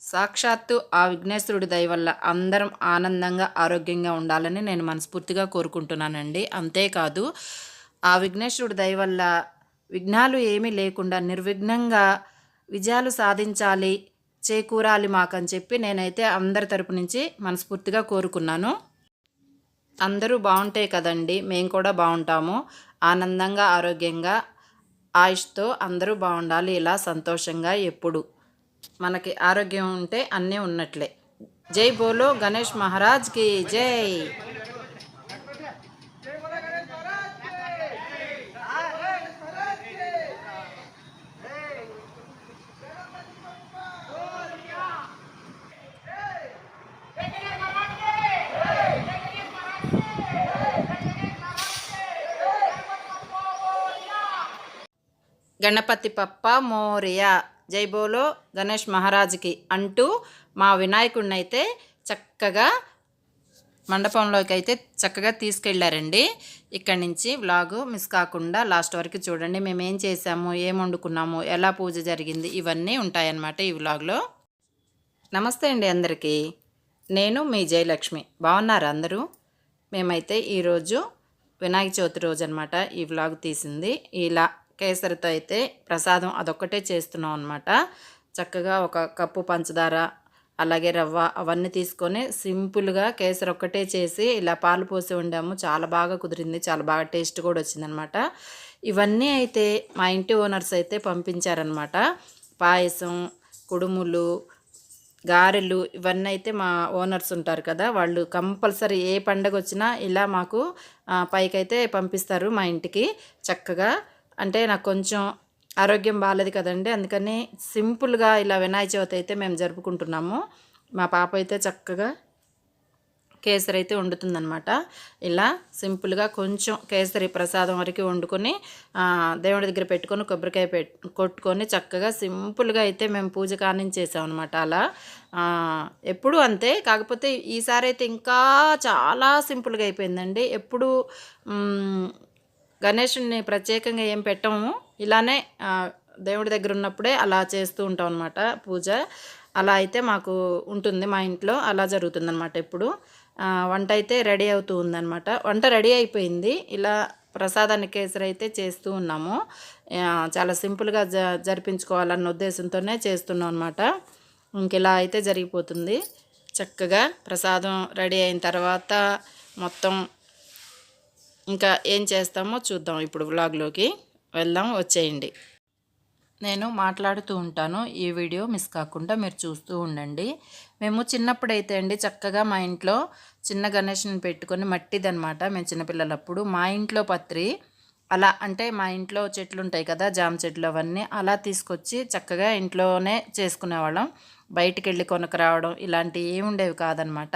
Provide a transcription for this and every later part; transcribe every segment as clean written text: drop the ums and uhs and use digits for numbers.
సాక్షాత్తు ఆ విఘ్నేశ్వరుడి దయ వల్ల అందరం ఆనందంగా ఆరోగ్యంగా ఉండాలని నేను మనస్ఫూర్తిగా కోరుకుంటున్నానండి. అంతేకాదు ఆ విఘ్నేశ్వరుడి దయ వల్ల విఘ్నాలు ఏమీ లేకుండా నిర్విఘ్నంగా విజయాలు సాధించాలి, చేకూరాలి మాకని చెప్పి నేనైతే అందరి తరపు నుంచి మనస్ఫూర్తిగా కోరుకున్నాను. అందరూ బాగుంటే కదండి మేము కూడా బాగుంటాము. ఆనందంగా ఆరోగ్యంగా ఆయుష్తో అందరూ బాగుండాలి, ఇలా సంతోషంగా ఎప్పుడు మనకి ఆరోగ్యం ఉంటే అన్నీ ఉన్నట్లే. జై బోలో గణేష్ మహారాజ్కి జై. గణపతి పప్ప మోరియా, జై బోలో గణేష్ మహారాజ్కి అంటూ మా వినాయకుడిని అయితే చక్కగా మండపంలోకి అయితే చక్కగా తీసుకెళ్ళారండి. ఇక్కడి నుంచి వ్లాగు మిస్ కాకుండా లాస్ట్ వరకు చూడండి. మేము ఏం చేసాము, ఏం వండుకున్నాము, ఎలా పూజ జరిగింది, ఇవన్నీ ఉంటాయన్నమాట ఈ వ్లాగ్లో. నమస్తే అండి అందరికీ. నేను మీ జయలక్ష్మి. బాగున్నారా అందరూ? మేమైతే ఈరోజు వినాయక చవితి రోజు అనమాట ఈ వ్లాగ్ తీసింది. ఇలా కేసరితో అయితే ప్రసాదం అదొక్కటే చేస్తున్నాం అనమాట. చక్కగా ఒక కప్పు పంచదార, అలాగే రవ్వ అవన్నీ తీసుకొని సింపుల్గా కేసరి ఒక్కటే చేసి ఇలా పాలు పోసి వండాము. చాలా బాగా కుదిరింది, చాలా బాగా టేస్ట్ కూడా వచ్చిందనమాట. ఇవన్నీ అయితే మా ఇంటి ఓనర్స్ అయితే పంపించారనమాట. పాయసం, కుడుములు, గారెలు ఇవన్నీ అయితే మా ఓనర్స్ ఉంటారు కదా, వాళ్ళు కంపల్సరీ ఏ పండగ వచ్చినా ఇలా మాకు పైకైతే పంపిస్తారు మా ఇంటికి. చక్కగా అంటే నాకు కొంచెం ఆరోగ్యం బాగాలేదు కదండి, అందుకని సింపుల్గా ఇలా వినాయక చవితి అయితే మేము జరుపుకుంటున్నాము. మా పాప అయితే చక్కగా కేసరి అయితే వండుతుందనమాట. ఇలా సింపుల్గా కొంచెం కేసరి ప్రసాదం వరకు వండుకొని దేవుడి దగ్గర పెట్టుకొని కొబ్బరికాయ కొట్టుకొని చక్కగా సింపుల్గా అయితే మేము పూజ కానించేసాం అనమాట. అలా ఎప్పుడు అంతే, కాకపోతే ఈసారి అయితే ఇంకా చాలా సింపుల్గా అయిపోయిందండి. ఎప్పుడు గణేషుని ప్రత్యేకంగా ఏం పెట్టము, ఇలానే దేవుడి దగ్గర ఉన్నప్పుడే అలా చేస్తూ ఉంటాం అనమాట పూజ. అలా అయితే మాకు ఉంటుంది మా ఇంట్లో, అలా జరుగుతుందన్నమాట. ఇప్పుడు వంట అయితే రెడీ అవుతూ ఉందన్నమాట. వంట రెడీ అయిపోయింది. ఇలా ప్రసాదాన్ని కేసరి అయితే చేస్తూ ఉన్నాము. చాలా సింపుల్గా జరిపించుకోవాలన్న ఉద్దేశంతోనే చేస్తున్నాం అనమాట. ఇంక ఇలా అయితే జరిగిపోతుంది. చక్కగా ప్రసాదం రెడీ అయిన తర్వాత మొత్తం ఇంకా ఏం చేస్తామో చూద్దాం. ఇప్పుడు వ్లాగ్లోకి వెళ్దాం, వచ్చేయండి. నేను మాట్లాడుతూ ఉంటాను, ఈ వీడియో మిస్ కాకుండా మీరు చూస్తూ ఉండండి. మేము చిన్నప్పుడైతే అండి చక్కగా మా ఇంట్లో చిన్న గణేష్ని పెట్టుకొని మట్టిదనమాట. మేము చిన్నపిల్లలప్పుడు మా ఇంట్లో పత్రి అలా, అంటే మా ఇంట్లో చెట్లు ఉంటాయి కదా, జామ చెట్లు, అవన్నీ అలా తీసుకొచ్చి చక్కగా ఇంట్లోనే చేసుకునేవాళ్ళం. బయటికి వెళ్ళి కొనుక్కు రావడం ఇలాంటివి ఏముండేవి కాదనమాట.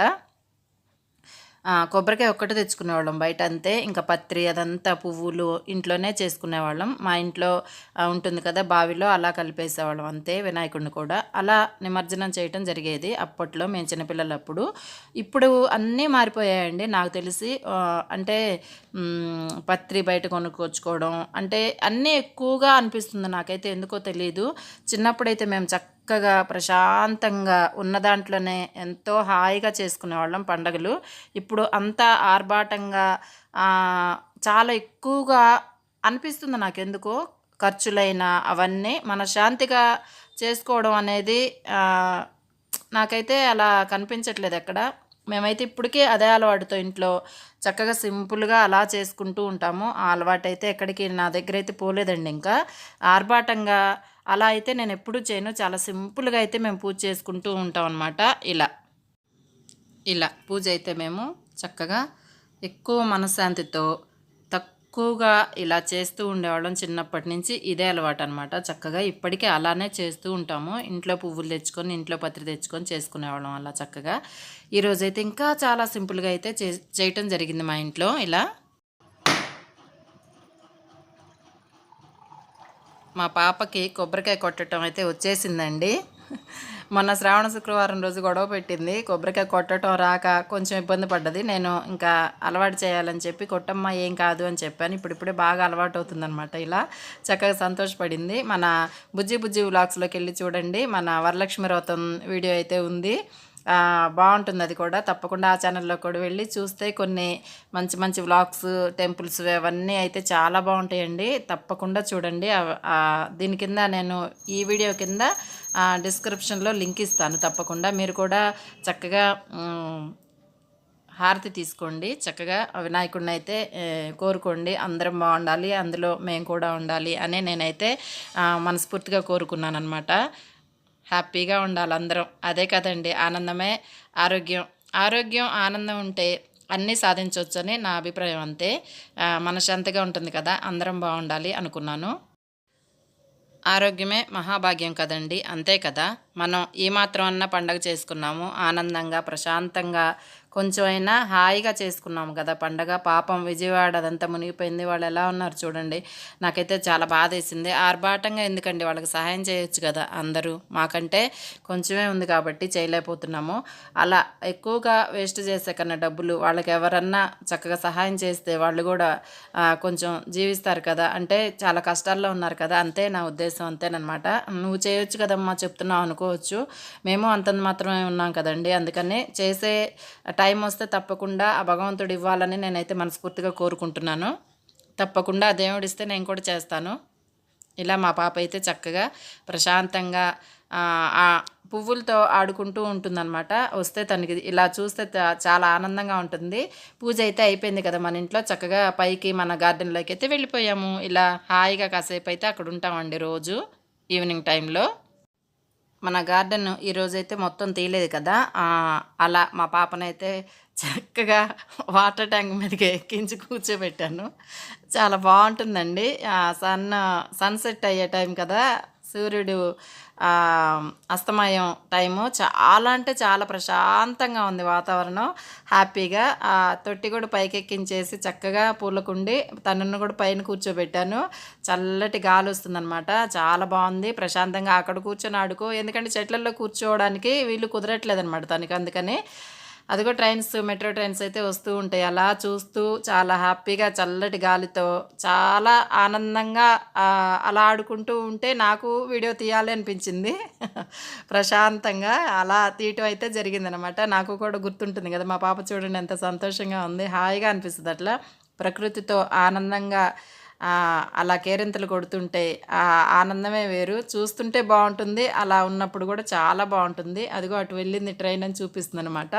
కొబ్బరికాయ ఒక్కటే తెచ్చుకునేవాళ్ళం బయట, అంతే. ఇంకా పత్రి అదంతా పువ్వులు ఇంట్లోనే చేసుకునేవాళ్ళం. మా ఇంట్లో ఉంటుంది కదా బావిలో, అలా కలిపేసేవాళ్ళం అంతే. వినాయకుడిని కూడా అలా నిమజ్జనం చేయటం జరిగేది అప్పట్లో, మేము చిన్నపిల్లలప్పుడు. ఇప్పుడు అన్నీ మారిపోయాయండి నాకు తెలిసి. అంటే పత్రి బయట కొనుక్కొచ్చుకోవడం అంటే అన్నీ ఎక్కువగా అనిపిస్తుంది నాకైతే, ఎందుకో తెలియదు. చిన్నప్పుడైతే మేము చక్కగా ప్రశాంతంగా ఉన్న దాంట్లోనే ఎంతో హాయిగా చేసుకునేవాళ్ళం పండగలు. ఇప్పుడు అంతా ఆర్భాటంగా చాలా ఎక్కువగా అనిపిస్తుంది నాకెందుకో. ఖర్చులైనా అవన్నీ మనశ్శాంతిగా చేసుకోవడం అనేది నాకైతే అలా కనిపించట్లేదు ఎక్కడ. మేమైతే ఇప్పటికీ అదే అలవాటుతో ఇంట్లో చక్కగా సింపుల్గా అలా చేసుకుంటూ ఉంటాము. ఆ అలవాటు అయితే ఎక్కడికి నా దగ్గర అయితే పోలేదండి. ఇంకా ఆర్భాటంగా అలా అయితే నేను ఎప్పుడూ చేయను. చాలా సింపుల్గా అయితే మేము పూజ చేసుకుంటూ ఉంటాం అన్నమాట. ఇలా పూజ అయితే మేము చక్కగా ఎక్కువ మనశ్శాంతితో తక్కువగా ఇలా చేస్తూ ఉండేవాళ్ళం చిన్నప్పటి నుంచి. ఇదే అలవాటు అనమాట. చక్కగా ఇప్పటికీ అలానే చేస్తూ ఉంటాము. ఇంట్లో పువ్వులు తెచ్చుకొని, ఇంట్లో పత్రి తెచ్చుకొని చేసుకునేవాళ్ళం అలా చక్కగా. ఈరోజైతే ఇంకా చాలా సింపుల్గా అయితే చేయటం జరిగింది మా ఇంట్లో. ఇలా మా పాపకి కొబ్బరికాయ కొట్టడం అయితే వచ్చేసిందండి. మొన్న శ్రావణ శుక్రవారం రోజు గొడవ పెట్టింది. కొబ్బరికాయ కొట్టడం రాక కొంచెం ఇబ్బంది పడ్డది. నేను ఇంకా అలవాటు చేయాలని చెప్పి కొట్టమ్మా ఏం కాదు అని చెప్పాను. ఇప్పుడిప్పుడే బాగా అలవాటు అవుతుందనమాట. ఇలా చక్కగా సంతోషపడింది. మన బుజ్జి బుజ్జి వ్లాగ్స్లోకి వెళ్ళి చూడండి. మన వరలక్ష్మి వ్రతం వీడియో అయితే ఉంది. బాగుంటుంది అది కూడా. తప్పకుండా ఆ ఛానల్లో కూడా వెళ్ళి చూస్తే కొన్ని మంచి మంచి వ్లాగ్స్, టెంపుల్స్ అవన్నీ అయితే చాలా బాగుంటాయండి. తప్పకుండా చూడండి. దీని కింద నేను ఈ వీడియో కింద డిస్క్రిప్షన్లో లింక్ ఇస్తాను. తప్పకుండా మీరు కూడా చక్కగా హారతి తీసుకోండి. చక్కగా వినాయకుడిని అయితే కోరుకోండి. అందరం బాగుండాలి, అందులో మేము కూడా ఉండాలి అని నేనైతే మనస్ఫూర్తిగా కోరుకున్నాను అనమాట. హ్యాపీగా ఉండాలి అందరం. అదే కదండి ఆనందమే ఆరోగ్యం. ఆరోగ్యం ఆనందం ఉంటే అన్నీ సాధించవచ్చని నా అభిప్రాయం. అంతే మనశ్శాంతిగా ఉంటుంది కదా. అందరం బాగుండాలి అనుకున్నాను. ఆరోగ్యమే మహాభాగ్యం కదండి. అంతే కదా. మనం ఈ మాత్రం అన్న పండగ చేసుకున్నాము ఆనందంగా ప్రశాంతంగా, కొంచెమైనా హాయిగా చేసుకున్నాము కదా పండగ. పాపం విజయవాడ అదంతా మునిగిపోయింది. వాళ్ళు ఎలా ఉన్నారు చూడండి. నాకైతే చాలా బాధ వేసింది. ఆర్భాటంగా ఎందుకండి, వాళ్ళకి సహాయం చేయొచ్చు కదా అందరూ. మాకంటే కొంచెమే ఉంది కాబట్టి చేయలేకపోతున్నాము. అలా ఎక్కువగా వేస్ట్ చేసే కన్నా డబ్బులు వాళ్ళకి ఎవరన్నా చక్కగా సహాయం చేస్తే వాళ్ళు కూడా కొంచెం జీవిస్తారు కదా. అంటే చాలా కష్టాల్లో ఉన్నారు కదా. అంతే నా ఉద్దేశం. అంతేనమాట. నువ్వు చేయొచ్చు కదమ్మా చెప్తున్నావు అనుకోవచ్చు. మేము అంతంత మాత్రమే ఉన్నాం కదండి. అందుకని చేసే టైం వస్తే తప్పకుండా ఆ భగవంతుడు ఇవ్వాలని నేనైతే మనస్ఫూర్తిగా కోరుకుంటున్నాను. తప్పకుండా దేవుడు ఇస్తే నేను కూడా చేస్తాను. ఇలా మా పాప అయితే చక్కగా ప్రశాంతంగా పువ్వులతో ఆడుకుంటూ ఉంటుందన్నమాట. వస్తే తనకి ఇలా చూస్తే చాలా ఆనందంగా ఉంటుంది. పూజ అయితే అయిపోయింది కదా మన ఇంట్లో. చక్కగా పైకి మన గార్డెన్లోకి అయితే వెళ్ళిపోయాము. ఇలా హాయిగా కాసేపు అయితే అక్కడ ఉంటామండి రోజు ఈవినింగ్ టైంలో. మన గార్డెన్ ఈరోజైతే మొత్తం తీయలేదు కదా. అలా మా పాపనైతే చక్కగా వాటర్ ట్యాంక్ మీదకి ఎక్కించి కూర్చోబెట్టాను. చాలా బాగుంటుందండి. సన్సెట్ అయ్యే టైం కదా, సూర్యుడు అస్తమయం టైము. చాలా అంటే చాలా ప్రశాంతంగా ఉంది వాతావరణం. హ్యాపీగా తొట్టి కూడా పైకెక్కించేసి చక్కగా పూలకుండి తనను కూడా పైన కూర్చోబెట్టాను. చల్లటి గాలి వస్తుందన్నమాట. చాలా బాగుంది. ప్రశాంతంగా అక్కడ కూర్చొని ఆడుకో. ఎందుకంటే చెట్లలో కూర్చోవడానికి వీళ్ళు కుదరట్లేదు అనమాట తనకి. అందుకని అదిగో మెట్రో ట్రైన్స్ అయితే వస్తూ ఉంటాయి. అలా చూస్తూ చాలా హ్యాపీగా చల్లటి గాలితో చాలా ఆనందంగా అలా ఆడుకుంటూ ఉంటే నాకు వీడియో తీయాలి అనిపించింది. ప్రశాంతంగా అలా తీయటం అయితే జరిగిందనమాట. నాకు కూడా గుర్తుంటుంది కదా. మా పాప చూడండి ఎంత సంతోషంగా ఉంది. హాయిగా అనిపిస్తుంది అట్లా ప్రకృతితో ఆనందంగా అలా కేరింతలు కొడుతుంటే ఆనందమే వేరు. చూస్తుంటే బాగుంటుంది, అలా ఉన్నప్పుడు కూడా చాలా బాగుంటుంది. అదిగో అటు వెళ్ళింది ట్రైన్ అని చూపిస్తుంది అనమాట.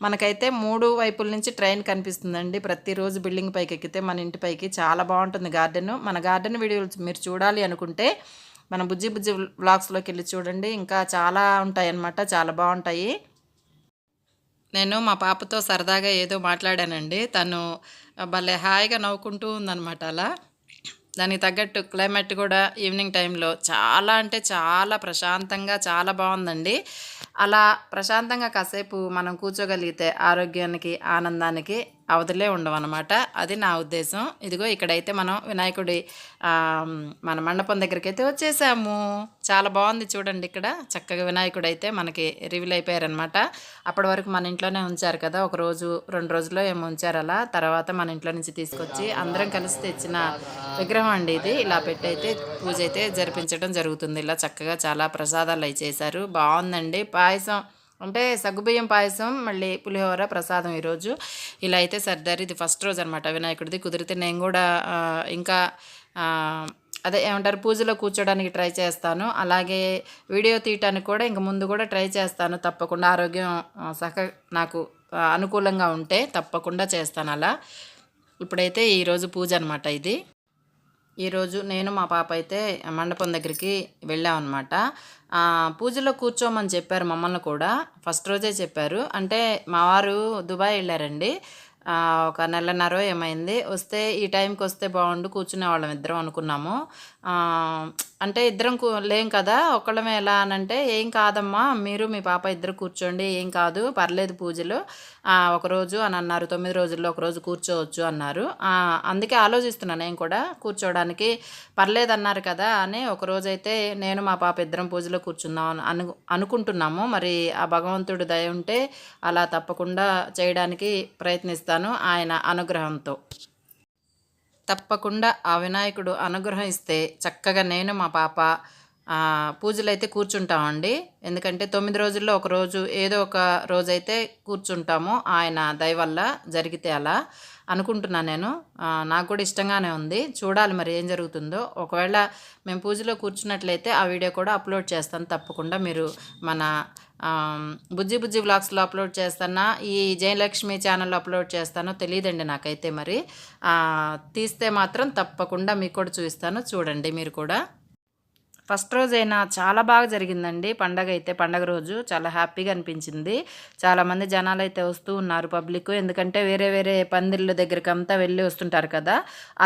మనకైతే 3 వైపుల నుంచి ట్రైన్ కనిపిస్తుందండి ప్రతిరోజు బిల్డింగ్ పైకి ఎక్కితే మన ఇంటి పైకి. చాలా బాగుంటుంది గార్డెన్. మన గార్డెన్ వీడియోలు మీరు చూడాలి అనుకుంటే మన బుజ్జి బుజ్జి వ్లాగ్స్లోకి వెళ్ళి చూడండి. ఇంకా చాలా ఉంటాయి అన్నమాట. చాలా బాగుంటాయి. నేను మా పాపతో సరదాగా ఏదో మాట్లాడానండి. తను భలే హాయిగా నవ్వుకుంటూ ఉందన్నమాట. అలా దానికి తగ్గట్టు క్లైమేట్ కూడా ఈవినింగ్ టైంలో చాలా అంటే చాలా ప్రశాంతంగా చాలా బాగుందండి. అలా ప్రశాంతంగా కాసేపు మనం కూర్చోగలిగితే ఆరోగ్యానికి ఆనందానికి అవధులే ఉండవన్నమాట. అది నా ఉద్దేశం. ఇదిగో ఇక్కడైతే మనం వినాయకుడి మన మండపం దగ్గరికి అయితే వచ్చేసాము. చాలా బాగుంది చూడండి. ఇక్కడ చక్కగా వినాయకుడు అయితే మనకి రివీల్ అయిపోయారనమాట. అప్పటి వరకు మన ఇంట్లోనే ఉంచారు కదా, 1 రోజు 2 రోజుల్లో ఏమో ఉంచారు. అలా తర్వాత మన ఇంట్లో నుంచి తీసుకొచ్చి అందరం కలిసి తెచ్చిన విగ్రహం అండి ఇది. ఇలా పెట్టి అయితే పూజ అయితే జరిపించడం జరుగుతుంది. ఇలా చక్కగా చాలా ప్రసాదాలు అవి చేశారు. బాగుందండి. పాయసం అంటే సగ్గుబియ్యం పాయసం, మళ్ళీ పులిహోర ప్రసాదం ఈరోజు. ఇలా అయితే సర్దారు. ఇది ఫస్ట్ రోజు అనమాట వినాయకుడిది. కుదిరితే నేను కూడా ఇంకా అదే ఏమంటారు పూజలో కూర్చోడానికి ట్రై చేస్తాను. అలాగే వీడియో తీయటానికి కూడా ఇంక ముందు కూడా ట్రై చేస్తాను. తప్పకుండా ఆరోగ్యం నాకు అనుకూలంగా ఉంటే తప్పకుండా చేస్తాను అలా. ఇప్పుడైతే ఈరోజు పూజ అనమాట ఇది. ఈరోజు నేను మా పాప అయితే మండపం దగ్గరికి వెళ్ళామన్నమాట. పూజలో కూర్చోమని చెప్పారు మమ్మల్ని కూడా. ఫస్ట్ రోజే చెప్పారు. అంటే మా వారు దుబాయ్ వెళ్ళారండి. 1 నెలన్నర ఏమైంది. వస్తే ఈ టైంకి వస్తే బాగుండు, కూర్చునే వాళ్ళం ఇద్దరం అనుకున్నాము. అంటే ఇద్దరం లేం కదా, ఒక్కళ్ళమే ఎలా అనంటే, ఏం కాదమ్మా మీరు మీ పాప ఇద్దరు కూర్చోండి, ఏం కాదు పర్లేదు పూజలు ఒకరోజు అని అన్నారు, 9 రోజుల్లో ఒకరోజు కూర్చోవచ్చు అన్నారు. అందుకే ఆలోచిస్తున్నాను నేను కూడా కూర్చోవడానికి, పర్లేదన్నారు కదా అని ఒకరోజైతే నేను మా పాప ఇద్దరం పూజలో కూర్చుందాం అనుకుంటున్నాము. మరి ఆ భగవంతుడు దయ ఉంటే అలా తప్పకుండా చేయడానికి ప్రయత్నిస్తాను ఆయన అనుగ్రహంతో. తప్పకుండా ఆ వినాయకుడు అనుగ్రహం ఇస్తే చక్కగా నేను మా పాప పూజలు అయితే కూర్చుంటామండి. ఎందుకంటే 9 రోజుల్లో ఒక రోజు ఏదో ఒక రోజైతే కూర్చుంటాము, ఆయన దయ వల్ల జరిగితే అలా అనుకుంటున్నాను నేను. నాకు కూడా ఇష్టంగానే ఉంది, చూడాలి మరి ఏం జరుగుతుందో. ఒకవేళ మేము పూజలో కూర్చున్నట్లయితే ఆ వీడియో కూడా అప్లోడ్ చేస్తాను తప్పకుండా. మీరు మన బుజ్జి బుజ్జి వ్లాగ్స్లో అప్లోడ్ చేస్తానా, ఈ జయలక్ష్మి ఛానల్లో అప్లోడ్ చేస్తానో తెలియదండి నాకైతే. మరి తీస్తే మాత్రం తప్పకుండా మీకు కూడా చూపిస్తాను, చూడండి మీరు కూడా. ఫస్ట్ రోజైనా చాలా బాగా జరిగిందండి పండగ అయితే. పండగ రోజు చాలా హ్యాపీగా అనిపించింది. చాలామంది జనాలు అయితే వస్తూ ఉన్నారు, పబ్లిక్. ఎందుకంటే వేరే వేరే పందిళ్ళ దగ్గరికి అంతా వెళ్ళి వస్తుంటారు కదా,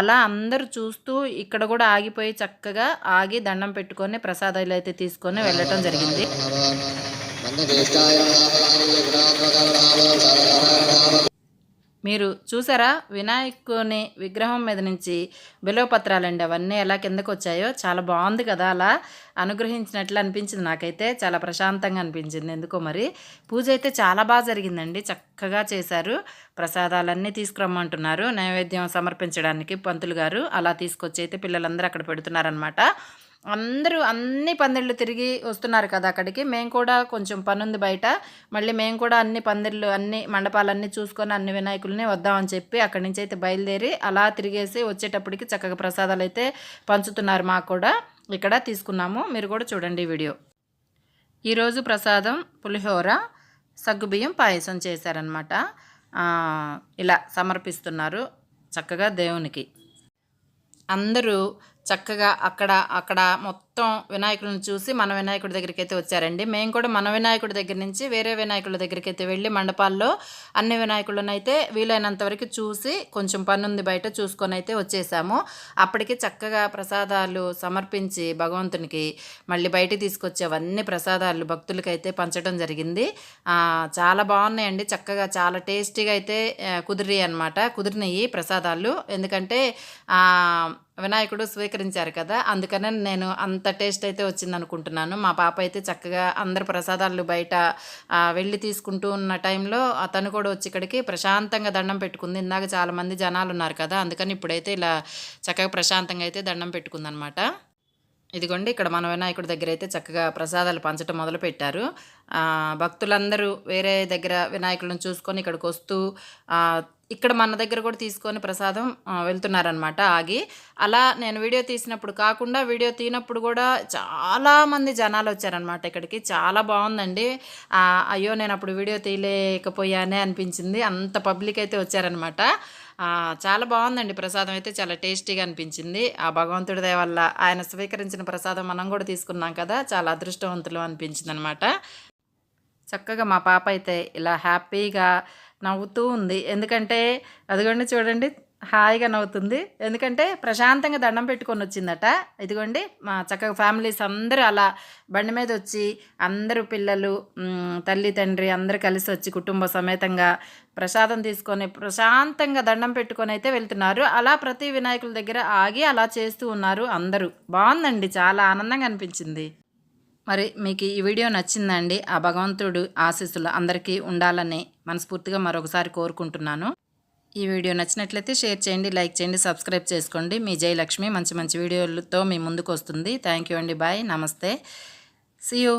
అలా అందరూ చూస్తూ ఇక్కడ కూడా ఆగిపోయి చక్కగా ఆగి దండం పెట్టుకొని ప్రసాదాలు అయితే తీసుకొని వెళ్ళటం జరిగింది. మీరు చూసారా వినాయకుని విగ్రహం మీద నుంచి బిల్వపత్రాలండి అవన్నీ ఎలా కిందకు వచ్చాయో, చాలా బాగుంది కదా. అలా అనుగ్రహించినట్లు అనిపించింది నాకైతే, చాలా ప్రశాంతంగా అనిపించింది ఎందుకో మరి. పూజ అయితే చాలా బాగా జరిగిందండి, చక్కగా చేశారు. ప్రసాదాలన్నీ తీసుకురమ్మంటున్నారు నైవేద్యం సమర్పించడానికి పంతులు గారు. అలా తీసుకొచ్చి అయితే పిల్లలందరూ అక్కడ పెడుతున్నారనమాట. అందరూ అన్ని పందిళ్ళు తిరిగి వస్తున్నారు కదా అక్కడికి. మేము కూడా కొంచెం పనుంది బయట, మళ్ళీ మేము కూడా అన్ని పందిళ్ళు అన్ని మండపాలన్నీ చూసుకొని అన్ని వినాయకుల్ని వద్దామని చెప్పి అక్కడి నుంచి అయితే బయలుదేరి అలా తిరిగేసి వచ్చేటప్పటికి చక్కగా ప్రసాదాలు అయితే పంచుతున్నారు. మాకు కూడా ఇక్కడ తీసుకున్నాము, మీరు కూడా చూడండి వీడియో. ఈరోజు ప్రసాదం పులిహోర, సగ్గుబియ్యం పాయసం చేశారనమాట. ఇలా సమర్పిస్తున్నారు చక్కగా దేవునికి. అందరూ చక్కగా అక్కడ మొత్తం వినాయకులను చూసి మన వినాయకుడి దగ్గరికి అయితే వచ్చారండి. మేము కూడా మన వినాయకుడి దగ్గర నుంచి వేరే వినాయకుల దగ్గరికి అయితే వెళ్ళి మండపాల్లో అన్ని వినాయకులను అయితే వీలైనంత వరకు చూసి కొంచెం పనుంది బయట చూసుకొని అయితే వచ్చేసాము. అప్పటికి చక్కగా ప్రసాదాలు సమర్పించి భగవంతునికి మళ్ళీ బయటికి తీసుకొచ్చి అవన్నీ ప్రసాదాలు భక్తులకైతే పంచడం జరిగింది. చాలా బాగున్నాయండి, చక్కగా చాలా టేస్టీగా అయితే కుదిరినాయి ప్రసాదాలు. ఎందుకంటే వినాయకుడు స్వీకరించారు కదా, అందుకనే నేను అంత టేస్ట్ అయితే వచ్చింది అనుకుంటున్నాను. మా పాప అయితే చక్కగా అందరు ప్రసాదాలు బయట వెళ్ళి తీసుకుంటూ ఉన్న టైంలో తను కూడా వచ్చి ఇక్కడికి ప్రశాంతంగా దండం పెట్టుకుంది. ఇందాక చాలామంది జనాలు ఉన్నారు కదా, అందుకని ఇప్పుడైతే ఇలా చక్కగా ప్రశాంతంగా అయితే దండం పెట్టుకుందనమాట. ఇదిగోండి ఇక్కడ మన వినాయకుడి దగ్గర అయితే చక్కగా ప్రసాదాలు పంచడం మొదలుపెట్టారు. భక్తులందరూ వేరే దగ్గర వినాయకులను చూసుకొని ఇక్కడికి వస్తూ ఇక్కడ మన దగ్గర కూడా తీసుకొని ప్రసాదం వెళ్తున్నారనమాట ఆగి. అలా నేను వీడియో తీసినప్పుడు కాకుండా వీడియో తీనప్పుడు కూడా చాలామంది జనాలు వచ్చారనమాట ఇక్కడికి. చాలా బాగుందండి. అయ్యో నేను అప్పుడు వీడియో తీయలేకపోయానే అనిపించింది, అంత పబ్లిక్ అయితే వచ్చారనమాట. చాలా బాగుందండి ప్రసాదం అయితే, చాలా టేస్టీగా అనిపించింది. ఆ భగవంతుడి దయ వల్ల ఆయన స్వీకరించిన ప్రసాదం మనం కూడా తీసుకున్నాం కదా, చాలా అదృష్టవంతులు అనిపించింది అనమాట. చక్కగా మా పాప అయితే ఇలా హ్యాపీగా నవ్వుతూ ఉంది. ఎందుకంటే అదిగోండి చూడండి హాయిగా నవ్వుతుంది, ఎందుకంటే ప్రశాంతంగా దండం పెట్టుకొని వచ్చిందట. ఇదిగోండి మా చక్కగా ఫ్యామిలీస్ అందరూ అలా బండి మీద వచ్చి అందరూ పిల్లలు తల్లి తండ్రి అందరూ కలిసి వచ్చి కుటుంబ సమేతంగా ప్రసాదం తీసుకొని ప్రశాంతంగా దండం పెట్టుకొని అయితే వెళ్తున్నారు. అలా ప్రతి వినాయకుల దగ్గర ఆగి అలా చేస్తూ ఉన్నారు అందరూ. బాగుందండి, చాలా ఆనందంగా అనిపించింది. మరి మీకు ఈ వీడియో నచ్చిందండి? ఆ భగవంతుడు ఆశీస్సులు అందరికీ ఉండాలని మనస్ఫూర్తిగా మరొకసారి కోరుకుంటున్నాను. ఈ వీడియో నచ్చినట్లయితే షేర్ చేయండి, లైక్ చేయండి, సబ్స్క్రైబ్ చేసుకోండి. మీ జయలక్ష్మి మంచి మంచి వీడియోలతో మీ ముందుకు వస్తుంది. థ్యాంక్ యూ అండి, బాయ్, నమస్తే, సీ యూ.